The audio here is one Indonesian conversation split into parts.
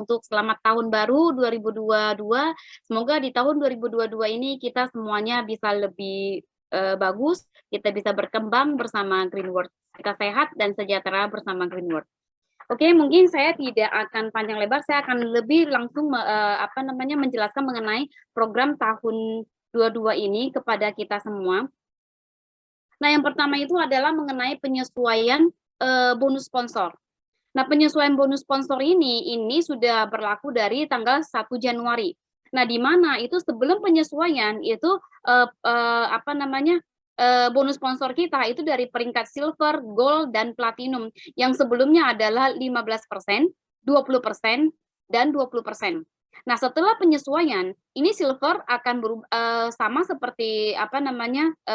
untuk selamat tahun baru 2022. Semoga di tahun 2022 ini kita semuanya bisa lebih bagus, kita bisa berkembang bersama Greenworld. Kita sehat dan sejahtera bersama Greenworld. Oke, mungkin saya tidak akan panjang lebar, saya akan lebih langsung menjelaskan mengenai program tahun 22 ini kepada kita semua. Nah, yang pertama itu adalah mengenai penyesuaian bonus sponsor. Nah, penyesuaian bonus sponsor ini sudah berlaku dari tanggal 1 Januari. Nah, di mana itu sebelum penyesuaian itu bonus sponsor kita itu dari peringkat silver, gold, dan platinum yang sebelumnya adalah 15%, 20%, dan 20%. Nah, setelah penyesuaian, ini silver akan berubah, sama seperti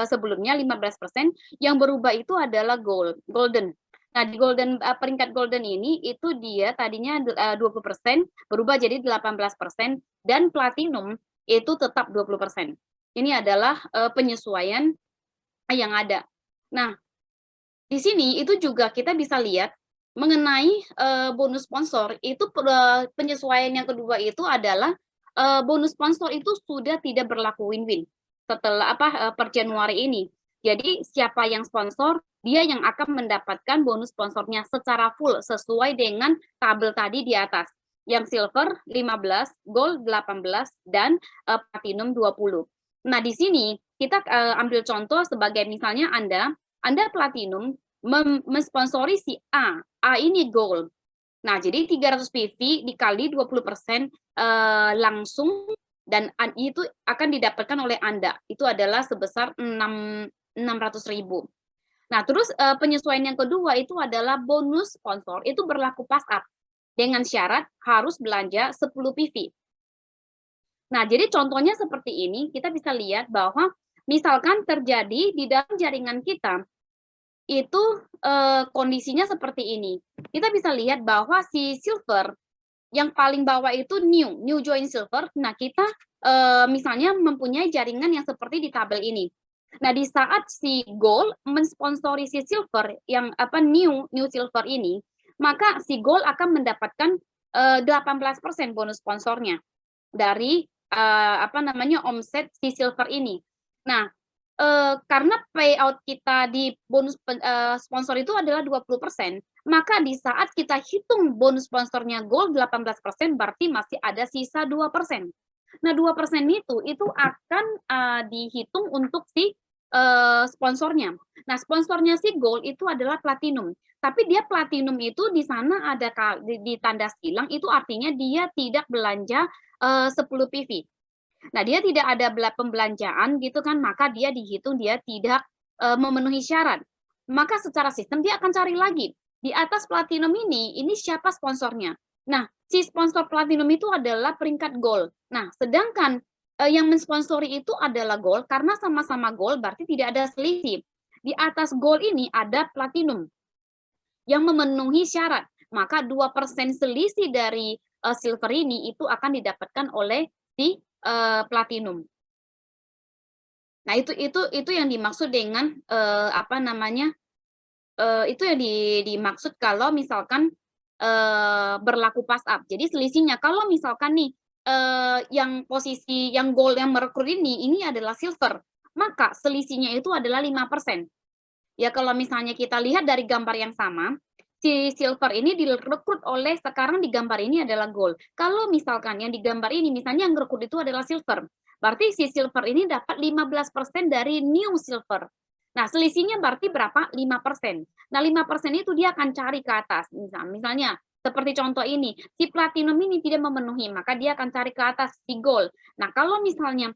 sebelumnya 15%, yang berubah itu adalah golden. Nah, di peringkat golden ini itu dia tadinya 20%, berubah jadi 18%, dan platinum itu tetap 20%. Ini adalah penyesuaian yang ada. Nah, di sini itu juga kita bisa lihat mengenai bonus sponsor itu penyesuaian yang kedua itu adalah bonus sponsor itu sudah tidak berlaku win-win setelah per Januari ini. Jadi siapa yang sponsor, dia yang akan mendapatkan bonus sponsornya secara full sesuai dengan tabel tadi di atas. Yang silver 15, gold 18, dan platinum 20. Nah, di sini kita ambil contoh sebagai misalnya Anda platinum mensponsori si A ini gold. Nah, jadi 300 PV dikali 20% langsung dan itu akan didapatkan oleh Anda. Itu adalah sebesar 600.000. Nah, terus penyesuaian yang kedua itu adalah bonus sponsor. Itu berlaku pas up dengan syarat harus belanja 10 PV. Nah, jadi contohnya seperti ini, kita bisa lihat bahwa misalkan terjadi di dalam jaringan kita itu kondisinya seperti ini. Kita bisa lihat bahwa si silver yang paling bawah itu new join silver. Nah, kita misalnya mempunyai jaringan yang seperti di tabel ini. Nah, di saat si gold mensponsori si silver yang new silver ini, maka si gold akan mendapatkan 18% bonus sponsornya dari omset si silver ini. Nah, karena payout kita di bonus sponsor itu adalah 20%, maka di saat kita hitung bonus sponsornya gold 18%, berarti masih ada sisa 2%. Nah, 2% itu akan dihitung untuk si sponsornya. Nah, sponsornya si gold itu adalah platinum. Tapi dia platinum itu di sana ada di tanda silang, itu artinya dia tidak belanja 10 PV. Nah, dia tidak ada pembelanjaan gitu kan, maka dia dihitung dia tidak memenuhi syarat. Maka secara sistem dia akan cari lagi. Di atas platinum ini siapa sponsornya? Nah, si sponsor platinum itu adalah peringkat gold. Nah, sedangkan yang mensponsori itu adalah gold, karena sama-sama gold berarti tidak ada selisih. Di atas gold ini ada platinum yang memenuhi syarat. Maka 2% selisih dari silver ini itu akan didapatkan oleh si platinum. Nah, itu yang dimaksud dengan itu yang dimaksud kalau misalkan berlaku pass up. Jadi selisihnya kalau misalkan nih yang posisi yang gold yang merekrut ini adalah silver, maka selisihnya itu adalah 5%. Ya, kalau misalnya kita lihat dari gambar yang sama, si silver ini direkrut oleh sekarang di gambar ini adalah gold. Kalau misalkan yang di gambar ini misalnya yang direkrut itu adalah silver, berarti si silver ini dapat 15% dari new silver. Nah, selisihnya berarti berapa? 5%. Nah, 5% itu dia akan cari ke atas. Misalnya seperti contoh ini, si platinum ini tidak memenuhi, maka dia akan cari ke atas si gold. Nah, kalau misalnya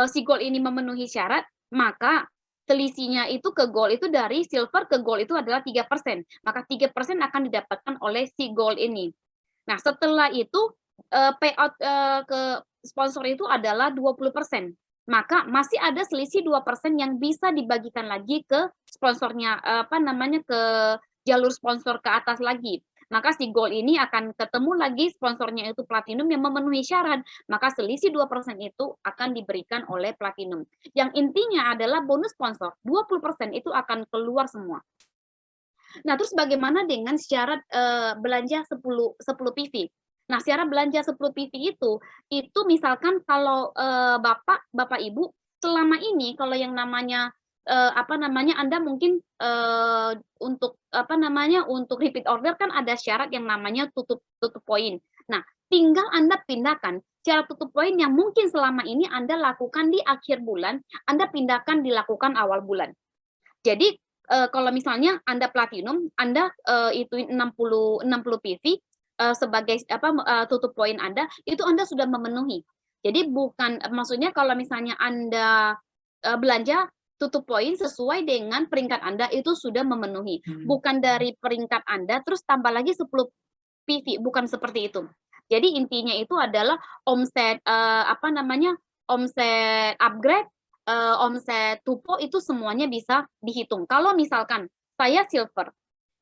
si gold ini memenuhi syarat, maka selisihnya itu ke gold itu dari silver ke gold itu adalah 3%. Maka 3% akan didapatkan oleh si gold ini. Nah, setelah itu payout ke sponsor itu adalah 20%. Maka masih ada selisih 2% yang bisa dibagikan lagi ke sponsornya ke jalur sponsor ke atas lagi. Maka si gold ini akan ketemu lagi sponsornya itu platinum yang memenuhi syarat, maka selisih 2% itu akan diberikan oleh platinum. Yang intinya adalah bonus sponsor 20% itu akan keluar semua. Nah, terus bagaimana dengan syarat belanja 10 PV? Nah, syarat belanja 10 PV itu misalkan kalau Bapak Ibu selama ini kalau yang namanya Anda mungkin untuk repeat order kan ada syarat yang namanya tutup poin. Nah, tinggal Anda pindahkan syarat tutup poin yang mungkin selama ini Anda lakukan di akhir bulan, Anda pindahkan dilakukan awal bulan. Jadi kalau misalnya Anda platinum, Anda ituin 60 PV sebagai tutup poin Anda, itu Anda sudah memenuhi. Jadi bukan maksudnya kalau misalnya Anda belanja tutup poin sesuai dengan peringkat Anda itu sudah memenuhi. Bukan dari peringkat Anda terus tambah lagi 10 PV, bukan seperti itu. Jadi intinya itu adalah omset omset upgrade, omset tupo itu semuanya bisa dihitung. Kalau misalkan saya silver,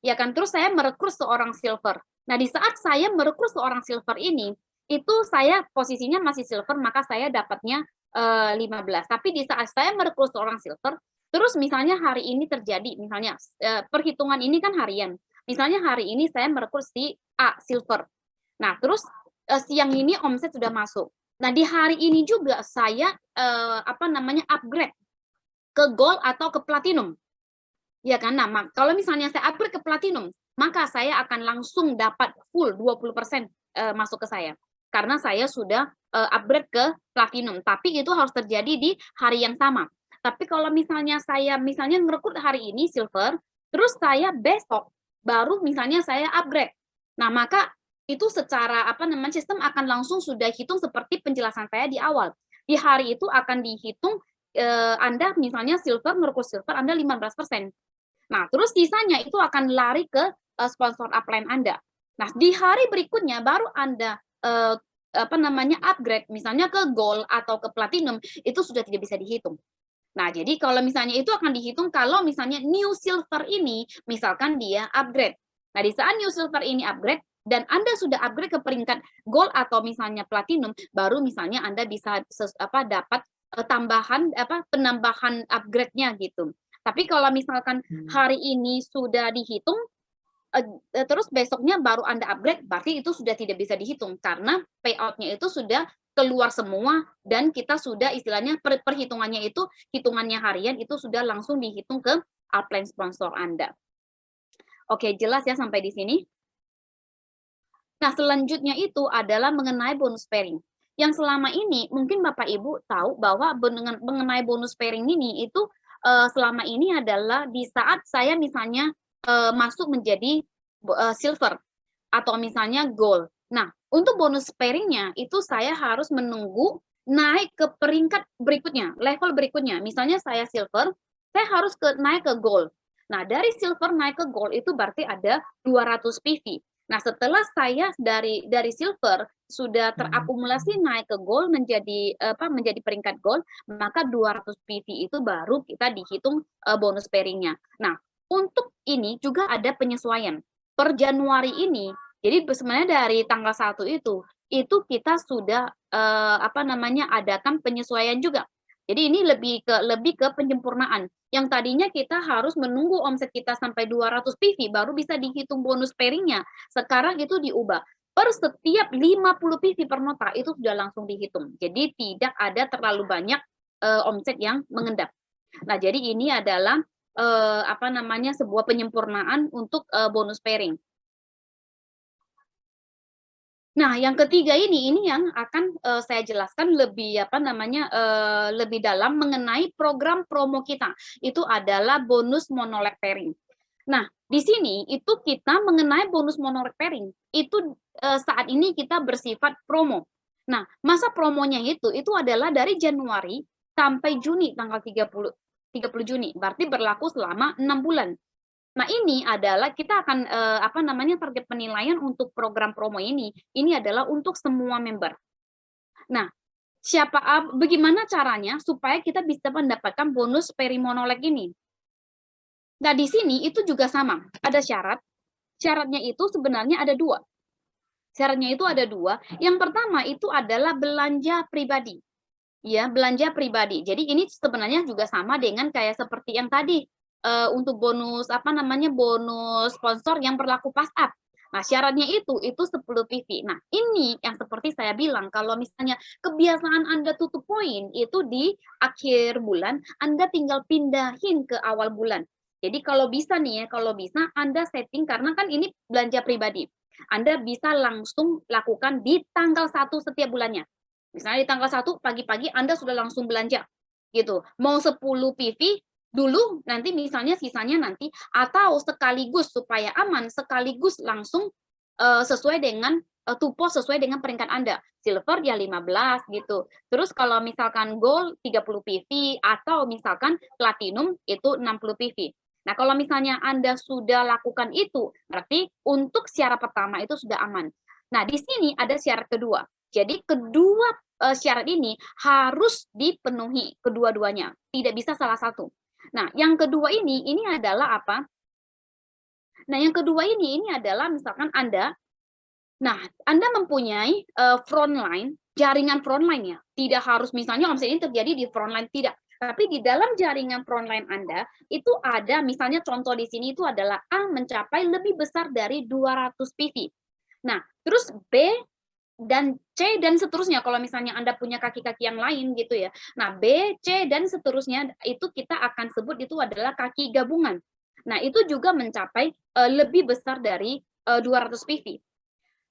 ya kan, terus saya merekrut seorang silver. Nah, di saat saya merekrut seorang silver ini, itu saya posisinya masih silver, maka saya dapatnya 15. Tapi di saat saya merekrut seorang silver, terus misalnya hari ini terjadi, misalnya perhitungan ini kan harian. Misalnya hari ini saya merekrut si A silver. Nah, terus siang ini omset sudah masuk. Nah, di hari ini juga saya upgrade ke gold atau ke platinum. Ya kan? Nah, kalau misalnya saya upgrade ke platinum, maka saya akan langsung dapat full 20% masuk ke saya. Karena saya sudah upgrade ke platinum, tapi itu harus terjadi di hari yang sama. Tapi kalau misalnya saya merekrut hari ini silver, terus saya besok baru misalnya saya upgrade. Nah, maka itu secara sistem akan langsung sudah hitung seperti penjelasan saya di awal. Di hari itu akan dihitung Anda misalnya silver, merekrut silver Anda 15%. Nah, terus sisanya itu akan lari ke sponsor upline Anda. Nah, di hari berikutnya baru Anda upgrade misalnya ke gold atau ke platinum, itu sudah tidak bisa dihitung. Nah, jadi kalau misalnya itu akan dihitung kalau misalnya new silver ini misalkan dia upgrade. Nah, di saat new silver ini upgrade dan Anda sudah upgrade ke peringkat gold atau misalnya platinum, baru misalnya Anda bisa dapat penambahan upgrade-nya gitu. Tapi kalau misalkan hari ini sudah dihitung, terus besoknya baru Anda upgrade, berarti itu sudah tidak bisa dihitung karena payout-nya itu sudah keluar semua dan kita sudah istilahnya perhitungannya itu hitungannya harian itu sudah langsung dihitung ke upline sponsor Anda. Oke, jelas ya sampai di sini? Nah, selanjutnya itu adalah mengenai bonus pairing. Yang selama ini mungkin Bapak Ibu tahu bahwa mengenai bonus pairing ini itu selama ini adalah di saat saya misalnya masuk menjadi silver atau misalnya gold. Nah, untuk bonus pairing-nya itu saya harus menunggu naik ke peringkat berikutnya, level berikutnya. Misalnya saya silver, saya harus naik ke gold. Nah, dari silver naik ke gold itu berarti ada 200 PV. Nah, setelah saya dari silver sudah terakumulasi naik ke gold menjadi peringkat gold, maka 200 PV itu baru kita dihitung bonus pairing-nya. Nah, untuk ini juga ada penyesuaian. Per Januari ini, jadi sebenarnya dari tanggal 1 itu kita sudah adakan penyesuaian juga. Jadi ini lebih ke penyempurnaan. Yang tadinya kita harus menunggu omset kita sampai 200 PV baru bisa dihitung bonus pairing-nya. Sekarang itu diubah. Per setiap 50 PV per nota itu sudah langsung dihitung. Jadi tidak ada terlalu banyak omset yang mengendap. Nah, jadi ini adalah sebuah penyempurnaan untuk bonus pairing. Nah, yang ketiga ini yang akan saya jelaskan lebih lebih dalam mengenai program promo kita. Itu adalah bonus monoleg pairing. Nah, di sini itu kita mengenai bonus monoleg pairing itu saat ini kita bersifat promo. Nah, masa promonya itu adalah dari Januari sampai Juni tanggal 30 Juni. Berarti berlaku selama 6 bulan. Nah, ini adalah kita akan target penilaian untuk program promo ini adalah untuk semua member. Nah, bagaimana caranya supaya kita bisa mendapatkan bonus pairing monoleg ini? Nah, di sini itu juga sama, ada syarat. Syaratnya itu sebenarnya ada dua. Syaratnya itu ada dua. Yang pertama itu adalah belanja pribadi. Ya, belanja pribadi. Jadi ini sebenarnya juga sama dengan kayak seperti yang tadi untuk bonus bonus sponsor yang berlaku pas up. Nah, syaratnya itu 10 PV. Nah, ini yang seperti saya bilang, kalau misalnya kebiasaan Anda tutup poin itu di akhir bulan, Anda tinggal pindahin ke awal bulan. Jadi kalau bisa nih ya, kalau bisa Anda setting, karena kan ini belanja pribadi. Anda bisa langsung lakukan di tanggal 1 setiap bulannya. Misalnya di tanggal 1 pagi-pagi Anda sudah langsung belanja gitu. Mau 10 PV dulu, nanti misalnya sisanya nanti, atau sekaligus supaya aman, sekaligus langsung sesuai dengan tupo sesuai dengan peringkat Anda. Silver ya 15 gitu. Terus kalau misalkan gold 30 PV atau misalkan platinum itu 60 PV. Nah, kalau misalnya Anda sudah lakukan itu, berarti untuk syarat pertama itu sudah aman. Nah, di sini ada syarat kedua. Jadi kedua syarat ini harus dipenuhi kedua-duanya, tidak bisa salah satu. Nah, yang kedua ini adalah apa? Nah, yang kedua ini adalah misalkan Anda mempunyai frontline, jaringan frontline ya. Tidak harus misalnya omset ini terjadi di frontline, tidak. Tapi di dalam jaringan frontline Anda, itu ada misalnya contoh di sini itu adalah A mencapai lebih besar dari 200 PV. Nah, terus B dan C dan seterusnya kalau misalnya Anda punya kaki-kaki yang lain gitu ya. Nah, B, C dan seterusnya itu kita akan sebut itu adalah kaki gabungan. Nah, itu juga mencapai lebih besar dari 200 PV.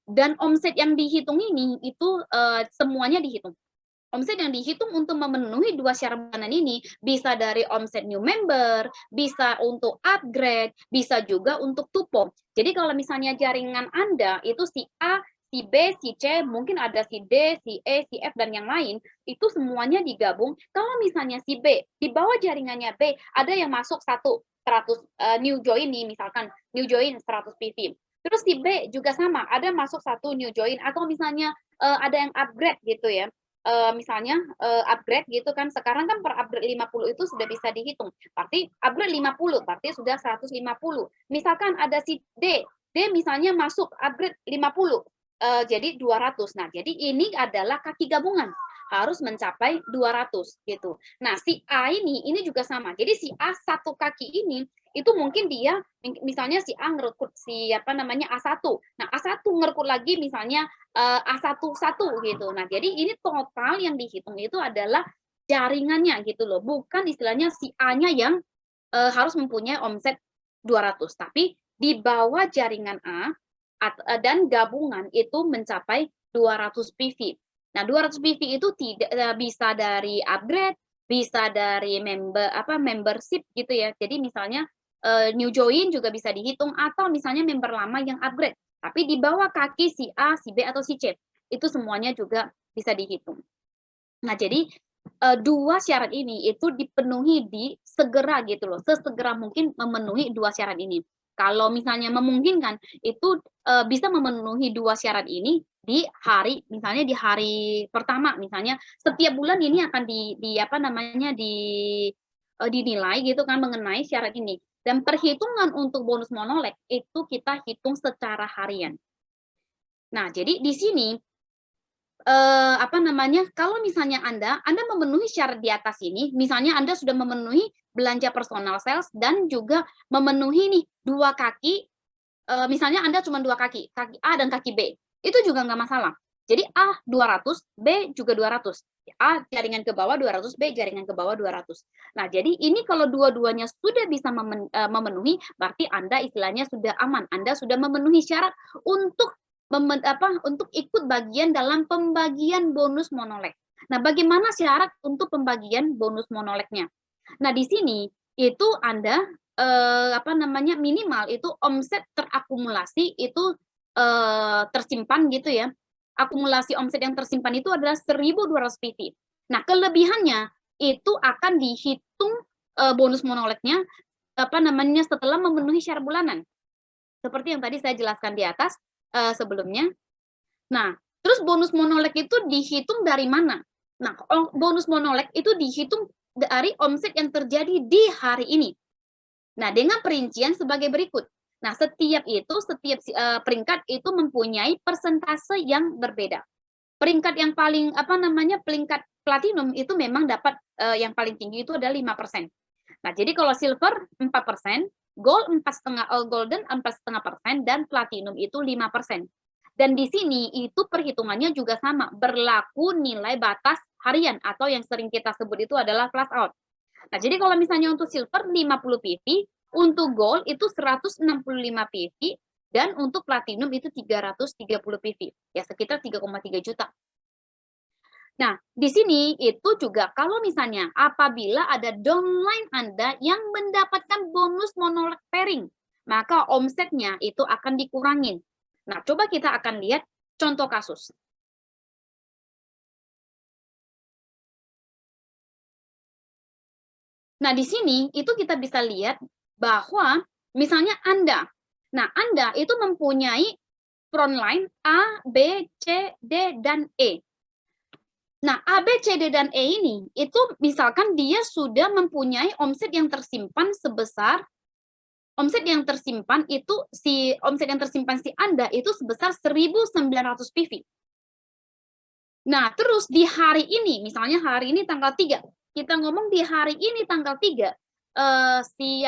Dan omset yang dihitung ini itu semuanya dihitung. Omset yang dihitung untuk memenuhi dua syarat bulanan ini bisa dari omset new member, bisa untuk upgrade, bisa juga untuk tupo. Jadi kalau misalnya jaringan Anda itu si A, si B, si C, mungkin ada si D, si E, si F, dan yang lain, itu semuanya digabung. Kalau misalnya si B, di bawah jaringannya B, ada yang masuk 100 new join nih, misalkan new join 100 PV. Terus si B juga sama, ada masuk 1 new join, atau misalnya ada yang upgrade gitu ya. Misalnya upgrade gitu kan, sekarang kan per upgrade 50 itu sudah bisa dihitung, berarti upgrade 50 berarti sudah 150. Misalkan ada si D misalnya masuk upgrade 50 jadi 200. Nah, jadi ini adalah kaki gabungan harus mencapai 200 gitu. Nah, si A ini juga sama. Jadi si A satu kaki ini itu mungkin dia misalnya si A ngerekrut si A1. Nah, A1 ngerekrut lagi misalnya A1 gitu. Nah, jadi ini total yang dihitung itu adalah jaringannya gitu loh. Bukan istilahnya si A-nya yang harus mempunyai omset 200, tapi di bawah jaringan A dan gabungan itu mencapai 200 PV. Nah, 200 PV itu tidak bisa dari upgrade, bisa dari membership gitu ya. Jadi misalnya new join juga bisa dihitung, atau misalnya member lama yang upgrade. Tapi di bawah kaki si A, si B, atau si C, itu semuanya juga bisa dihitung. Nah, jadi dua syarat ini itu dipenuhi segera gitu loh, sesegera mungkin memenuhi dua syarat ini. Kalau misalnya memungkinkan, itu bisa memenuhi dua syarat ini di hari, misalnya di hari pertama, misalnya setiap bulan ini akan dinilai gitu kan mengenai syarat ini. Dan perhitungan untuk bonus monolek itu kita hitung secara harian. Nah, jadi di sini kalau misalnya Anda memenuhi syarat di atas ini, misalnya Anda sudah memenuhi belanja personal sales dan juga memenuhi nih 2 kaki, misalnya Anda cuma 2 kaki A dan kaki B, itu juga nggak masalah. Jadi A 200, B juga 200. A jaringan ke bawah 200, B jaringan ke bawah 200. Nah, jadi ini kalau dua-duanya sudah bisa memenuhi, berarti Anda istilahnya sudah aman. Anda sudah memenuhi syarat untuk untuk ikut bagian dalam pembagian bonus monolek. Nah, bagaimana syarat untuk pembagian bonus monoleknya? Nah, di sini itu Anda minimal itu omset terakumulasi itu tersimpan gitu ya. Akumulasi omset yang tersimpan itu adalah 1.200 PV. Nah, kelebihannya itu akan dihitung bonus monoleknya setelah memenuhi syarat bulanan. Seperti yang tadi saya jelaskan di atas sebelumnya. Nah, terus bonus monolek itu dihitung dari mana? Nah, bonus monolek itu dihitung dari omset yang terjadi di hari ini. Nah, dengan perincian sebagai berikut. Nah, setiap peringkat itu mempunyai persentase yang berbeda. Peringkat yang paling peringkat platinum itu memang dapat yang paling tinggi itu adalah 5%. Nah, jadi kalau silver 4%, golden 4,5% dan platinum itu 5%. Dan di sini itu perhitungannya juga sama, berlaku nilai batas harian atau yang sering kita sebut itu adalah flush out. Nah, jadi kalau misalnya untuk silver 50 PV, untuk gold itu 165 PV, dan untuk platinum itu 330 PV, ya sekitar 3,3 juta. Nah, di sini itu juga kalau misalnya apabila ada downline Anda yang mendapatkan bonus monolith pairing, maka omsetnya itu akan dikurangin. Nah, coba kita akan lihat contoh kasus. Nah, di sini itu kita bisa lihat bahwa misalnya Anda, nah Anda itu mempunyai frontline A, B, C, D, dan E. Nah, A, B, C, D, dan E ini, itu misalkan dia sudah mempunyai omset yang tersimpan sebesar, omset yang tersimpan si Anda itu sebesar 1.900 PV. Nah, terus di hari ini, misalnya hari ini tanggal 3, kita ngomong di hari ini tanggal 3, si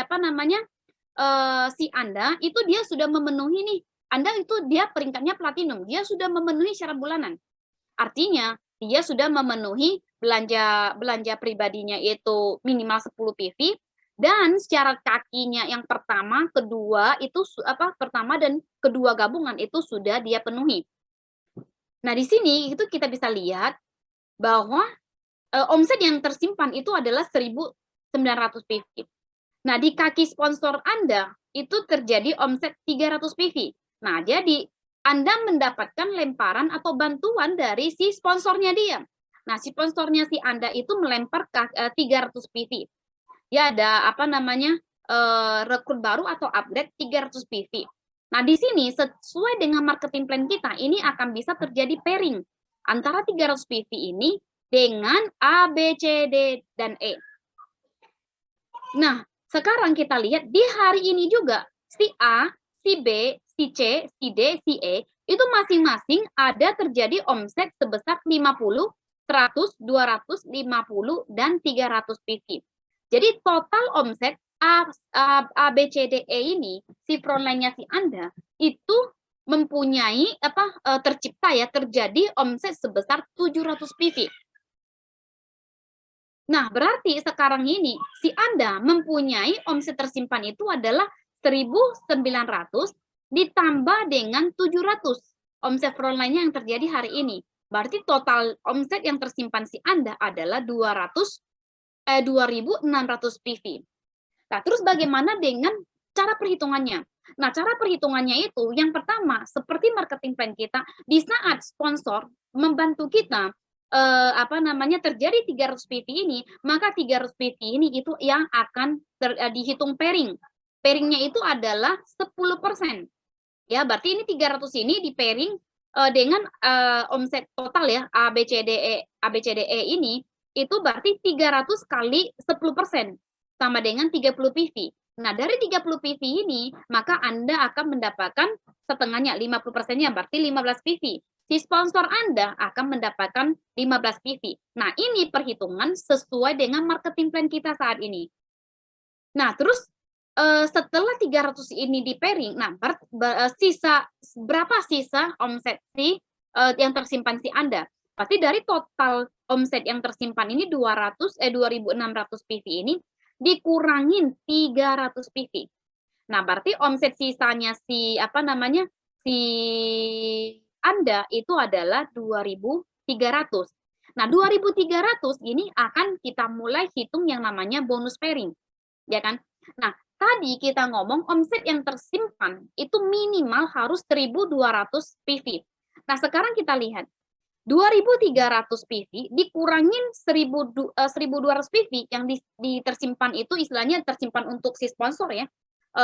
Anda itu dia sudah memenuhi nih, Anda itu dia peringkatnya platinum, dia sudah memenuhi syarat bulanan. Artinya dia sudah memenuhi belanja pribadinya itu minimal 10 PV, dan syarat kakinya yang pertama, kedua itu pertama dan kedua gabungan itu sudah dia penuhi. Nah, di sini itu kita bisa lihat bahwa omset yang tersimpan itu adalah 1.900 PV. Nah, di kaki sponsor Anda itu terjadi omset 300 PV. Nah, jadi Anda mendapatkan lemparan atau bantuan dari si sponsornya dia. Nah, si sponsornya si Anda itu melempar 300 PV. Ya, ada rekrut baru atau upgrade 300 PV. Nah, di sini sesuai dengan marketing plan kita, ini akan bisa terjadi pairing antara 300 PV ini dengan A, B, C, D, dan E. Nah, sekarang kita lihat di hari ini juga, si A, si B, si C, si D, si E, itu masing-masing ada terjadi omset sebesar 50, 100, 250, dan 300 PV. Jadi total omset A, B, C, D, E ini, si frontline-nya si Anda, itu mempunyai terjadi omset sebesar 700 PV. Nah, berarti sekarang ini si Anda mempunyai omset tersimpan itu adalah 1.900 ditambah dengan 700 omset frontline-nya yang terjadi hari ini. Berarti total omset yang tersimpan si Anda adalah 2.600 PV. Nah, terus bagaimana dengan cara perhitungannya? Nah, cara perhitungannya itu yang pertama, seperti marketing plan kita, di saat sponsor membantu kita terjadi 300 PV ini, maka 300 PV ini itu yang akan dihitung pairing. Pairingnya itu adalah 10%. Ya, berarti ini 300 ini di pairing dengan omset total ya ABCDE ini itu berarti 300 kali 10% sama dengan 30 PV. Nah, dari 30 PV ini maka Anda akan mendapatkan setengahnya 50%-nya berarti 15 PV. Si sponsor Anda akan mendapatkan 15 PV. Nah, ini perhitungan sesuai dengan marketing plan kita saat ini. Nah, terus setelah 300 ini di pairing, nah berapa sisa omset yang tersimpan si Anda? Pasti dari total omset yang tersimpan ini 2.600 PV ini dikurangin 300 PV. Nah, berarti omset sisanya si Anda itu adalah 2.300. Nah, 2.300 ini akan kita mulai hitung yang namanya bonus pairing. Ya kan? Nah, tadi kita ngomong omset yang tersimpan itu minimal harus 1.200 PV. Nah, sekarang kita lihat 2.300 PV dikurangin 1.200 PV yang tersimpan itu istilahnya tersimpan untuk si sponsor ya,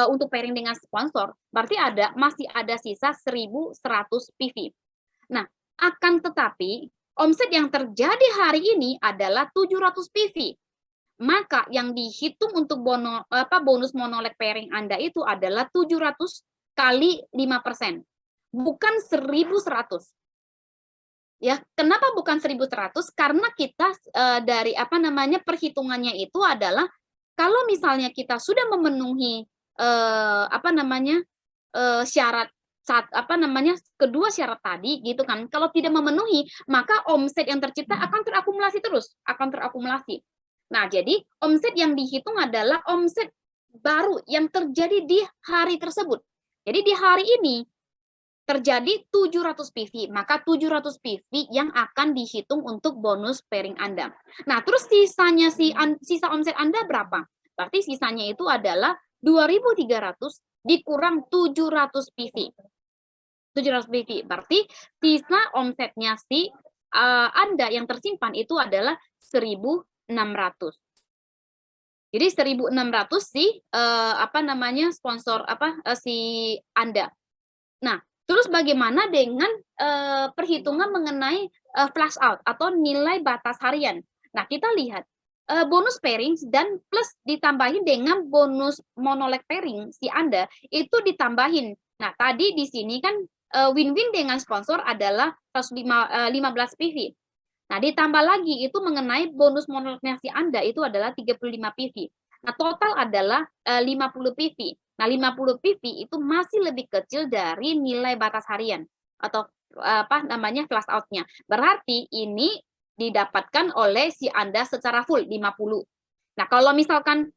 untuk pairing dengan sponsor, berarti masih ada sisa 1.100 PV. Nah, akan tetapi omset yang terjadi hari ini adalah 700 PV. Maka yang dihitung untuk bonus monolith pairing Anda itu adalah 700 kali 5%, bukan 1.100. Ya, kenapa bukan 1.100? Karena kita dari perhitungannya itu adalah kalau misalnya kita sudah memenuhi apa namanya, syarat kedua syarat tadi gitu kan, kalau tidak memenuhi, maka omset yang tercipta akan terakumulasi terus, akan terakumulasi. Nah, jadi omset yang dihitung adalah omset baru yang terjadi di hari tersebut. Jadi di hari ini terjadi 700 PV, maka 700 PV yang akan dihitung untuk bonus pairing Anda. Nah, terus sisanya sisa omset Anda berapa? Berarti sisanya itu adalah 2.300 dikurang 700 PV. 700 PV. Berarti sisa omsetnya Anda yang tersimpan itu adalah 1.600. Jadi 1.600 sponsor si Anda. Nah, terus bagaimana dengan perhitungan mengenai flash out atau nilai batas harian? Nah, kita lihat bonus pairing dan plus ditambahin dengan bonus monoleg pairing si Anda itu ditambahin. Nah, tadi di sini kan win-win dengan sponsor adalah 15 PV. Nah, ditambah lagi itu mengenai bonus monolegnya si Anda itu adalah 35 PV. Nah, total adalah 50 PV. Nah, 50 PV itu masih lebih kecil dari nilai batas harian atau flash out-nya. Berarti ini didapatkan oleh si Anda secara full 50. Nah, kalau misalkan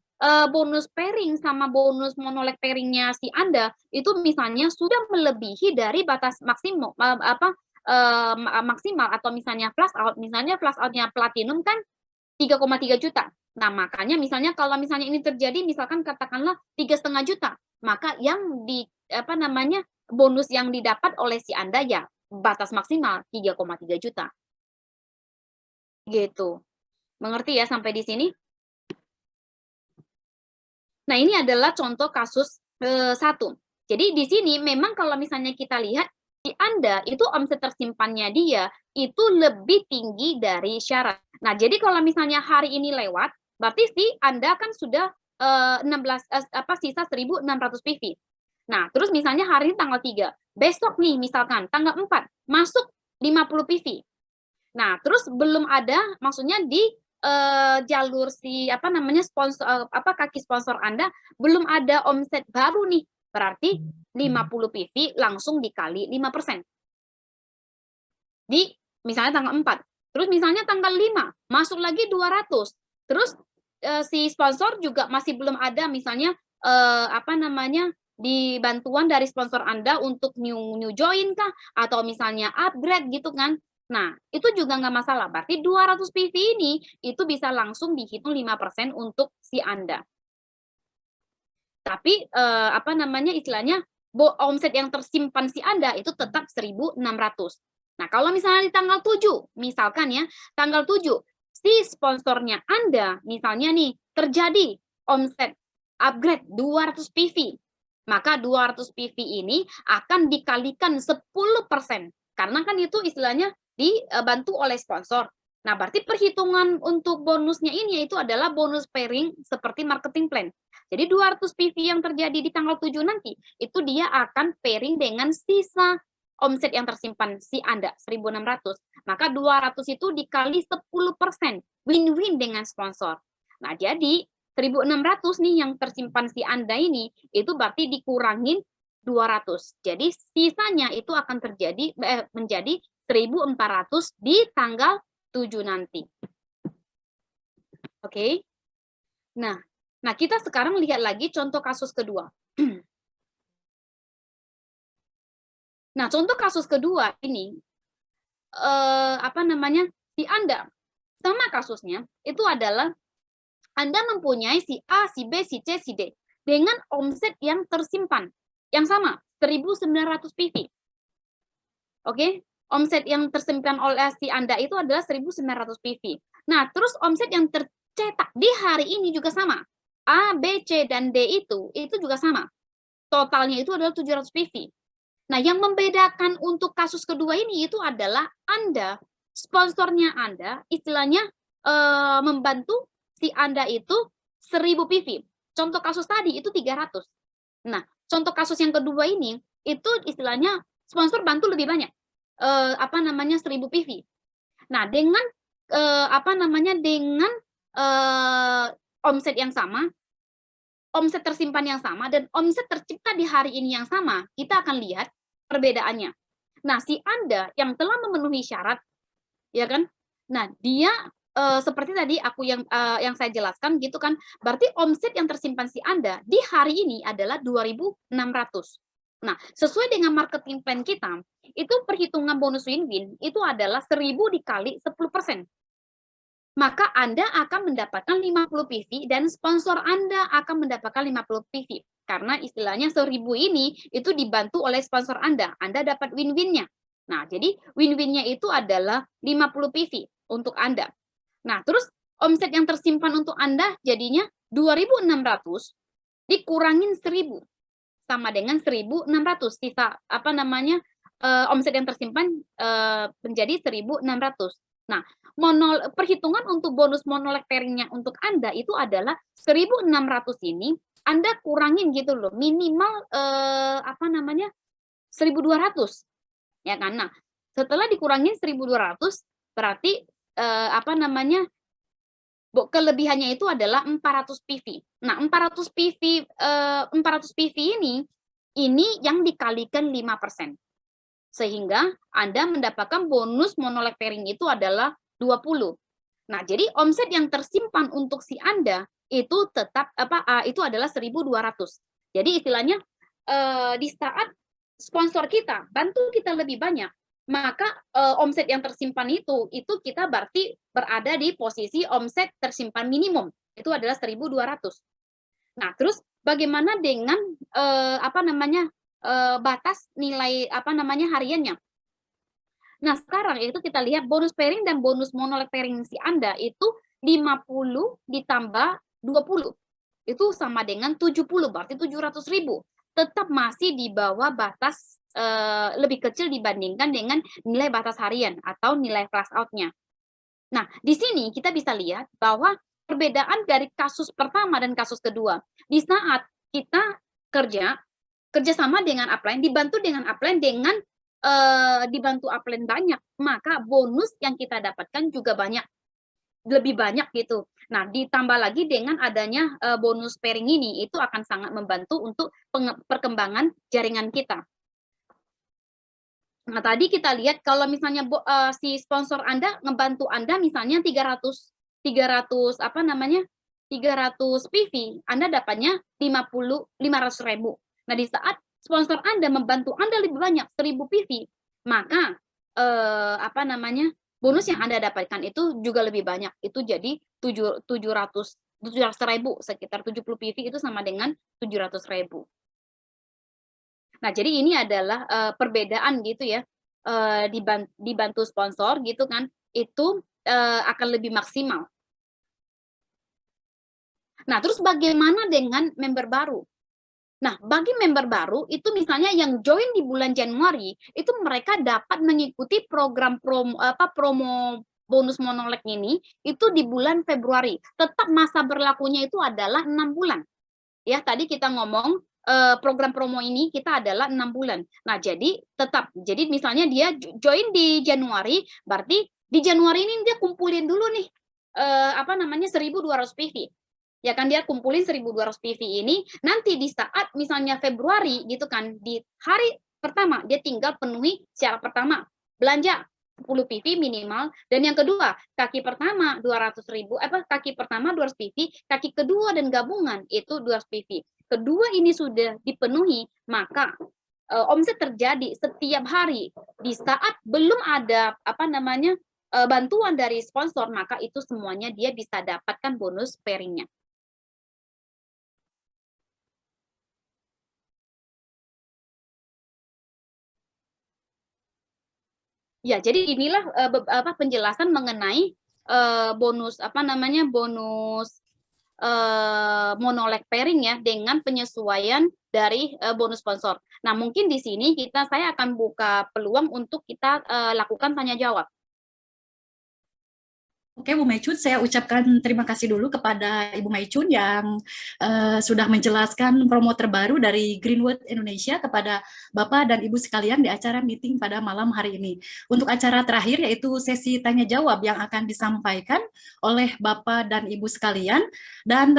bonus pairing sama bonus monoleg pairing-nya si Anda itu misalnya sudah melebihi dari batas maksimal maksimal atau misalnya flash out-nya platinum kan 3,3 juta. Nah, makanya misalnya kalau misalnya ini terjadi misalkan katakanlah 3,5 juta, maka yang bonus yang didapat oleh si Anda ya batas maksimal 3,3 juta. Gitu. Mengerti ya sampai di sini? Nah, ini adalah contoh kasus 1. Jadi di sini memang kalau misalnya kita lihat si Anda itu omset tersimpannya dia itu lebih tinggi dari syarat. Nah, jadi kalau misalnya hari ini lewat, berarti si Anda kan sudah sisa 1.600 PV. Nah, terus misalnya hari ini tanggal 3, besok nih misalkan tanggal 4 masuk 50 PV. Nah, terus belum ada maksudnya di jalur sponsor kaki sponsor Anda belum ada omset baru nih. Berarti 50 PV langsung dikali 5%. Di misalnya tanggal 4. Terus misalnya tanggal 5 masuk lagi 200. Terus si sponsor juga masih belum ada misalnya di bantuan dari sponsor Anda untuk new join kah atau misalnya upgrade gitu kan. Nah, itu juga nggak masalah. Berarti 200 PV ini itu bisa langsung dihitung 5% untuk si Anda. Tapi istilahnya omset yang tersimpan si Anda itu tetap 1.600. Nah, kalau misalnya di tanggal 7, misalkan ya, tanggal 7 si sponsornya Anda misalnya nih terjadi omset upgrade 200 PV. Maka 200 PV ini akan dikalikan 10%. Karena kan itu istilahnya dibantu oleh sponsor. Nah, berarti perhitungan untuk bonusnya ini itu adalah bonus pairing seperti marketing plan. Jadi 200 PV yang terjadi di tanggal 7 nanti, itu dia akan pairing dengan sisa omset yang tersimpan si Anda, 1.600. Maka 200 itu dikali 10%, win-win dengan sponsor. Nah, jadi 1.600 nih yang tersimpan si Anda ini, itu berarti dikurangin 200. Jadi sisanya itu akan menjadi 1.400 di tanggal 7 nanti. Oke. Nah, kita sekarang lihat lagi contoh kasus kedua. Nah, contoh kasus kedua ini si Anda sama kasusnya itu adalah Anda mempunyai si A, si B, si C, si D dengan omset yang tersimpan yang sama 1.900 PV. Oke, omset yang tersimpan oleh si Anda itu adalah 1.900 PV. Nah, terus omset yang tercetak di hari ini juga sama. A, B, C, dan D itu juga sama. Totalnya itu adalah 700 PV. Nah, yang membedakan untuk kasus kedua ini itu adalah Anda, sponsornya Anda, istilahnya membantu si Anda itu 1.000 PV. Contoh kasus tadi itu 300. Nah, contoh kasus yang kedua ini, itu istilahnya sponsor bantu lebih banyak. 1.000 PV. Nah, dengan dengan omset yang sama, omset tersimpan yang sama dan omset tercipta di hari ini yang sama, kita akan lihat perbedaannya. Nah, si Anda yang telah memenuhi syarat, ya kan? Nah, dia seperti tadi yang saya jelaskan gitu kan, berarti omset yang tersimpan si Anda di hari ini adalah 2.600. Nah, sesuai dengan marketing plan kita, itu perhitungan bonus win-win itu adalah 1.000 dikali 10%. Maka Anda akan mendapatkan 50 PV dan sponsor Anda akan mendapatkan 50 PV. Karena istilahnya 1.000 ini itu dibantu oleh sponsor Anda dapat win-winnya. Nah, jadi win-winnya itu adalah 50 PV untuk Anda. Nah, terus omset yang tersimpan untuk Anda jadinya 2.600 dikurangin 1.000 sama dengan 1.600. Sisa omset yang tersimpan menjadi 1.600. Nah, perhitungan untuk bonus monolecteringnya untuk Anda itu adalah 1.600 ini Anda kurangin gitu loh, minimal 1.200. Ya kan? Nah, setelah dikurangin 1.200 berarti kelebihannya itu adalah 400 PV. Nah, 400 PV ini yang dikalikan 5%. Sehingga Anda mendapatkan bonus monolectering itu adalah 20. Nah, jadi omset yang tersimpan untuk si Anda itu tetap itu adalah 1.200. Jadi istilahnya di saat sponsor kita bantu kita lebih banyak, maka omset yang tersimpan itu kita berarti berada di posisi omset tersimpan minimum, itu adalah 1.200. Nah, terus bagaimana dengan batas nilai hariannya? Nah, sekarang itu kita lihat bonus pairing dan bonus monolectering si Anda itu 50 ditambah 20. Itu sama dengan 70, berarti 700.000. Tetap masih di bawah batas lebih kecil dibandingkan dengan nilai batas harian atau nilai flash out-nya. Nah, di sini kita bisa lihat bahwa perbedaan dari kasus pertama dan kasus kedua. Di saat kita kerjasama dengan upline, dibantu dengan upline dengan dibantu upline banyak, maka bonus yang kita dapatkan juga lebih banyak gitu. Nah, ditambah lagi dengan adanya bonus pairing ini, itu akan sangat membantu untuk perkembangan jaringan kita. Nah, tadi kita lihat kalau misalnya si sponsor Anda ngebantu Anda misalnya 300 PV, Anda dapatnya 500.000. Nah, di saat sponsor Anda membantu Anda lebih banyak 1.000 PV, maka bonus yang Anda dapatkan itu juga lebih banyak. Itu jadi 700.000, sekitar 70 PV itu sama dengan 700.000. Nah, jadi ini adalah perbedaan gitu ya, dibantu sponsor gitu kan, itu akan lebih maksimal. Nah, terus bagaimana dengan member baru? Nah, bagi member baru itu misalnya yang join di bulan Januari, itu mereka dapat mengikuti program promo bonus monolek ini itu di bulan Februari. Tetap masa berlakunya itu adalah 6 bulan. Ya, tadi kita ngomong program promo ini kita adalah 6 bulan. Nah, jadi misalnya dia join di Januari, berarti di Januari ini dia kumpulin dulu nih 1.200 PV. Ya kan, dia kumpulin 1.200 PV ini, nanti di saat misalnya Februari gitu kan, di hari pertama dia tinggal penuhi syarat pertama, belanja 10 PV minimal, dan yang kedua kaki pertama 200.000 kaki pertama 200 PV, kaki kedua dan gabungan itu 200 PV. Kedua ini sudah dipenuhi, maka omset terjadi setiap hari. Di saat belum ada bantuan dari sponsor, maka itu semuanya dia bisa dapatkan bonus pairingnya. Ya, jadi inilah penjelasan mengenai bonus monolek pairing ya, dengan penyesuaian dari bonus sponsor. Nah, mungkin di sini saya akan buka peluang untuk kita lakukan tanya jawab. Oke, Bu Maicun, saya ucapkan terima kasih dulu kepada Ibu Maicun yang sudah menjelaskan promo terbaru dari Greenwood Indonesia kepada Bapak dan Ibu sekalian di acara meeting pada malam hari ini. Untuk acara terakhir yaitu sesi tanya jawab yang akan disampaikan oleh Bapak dan Ibu sekalian, dan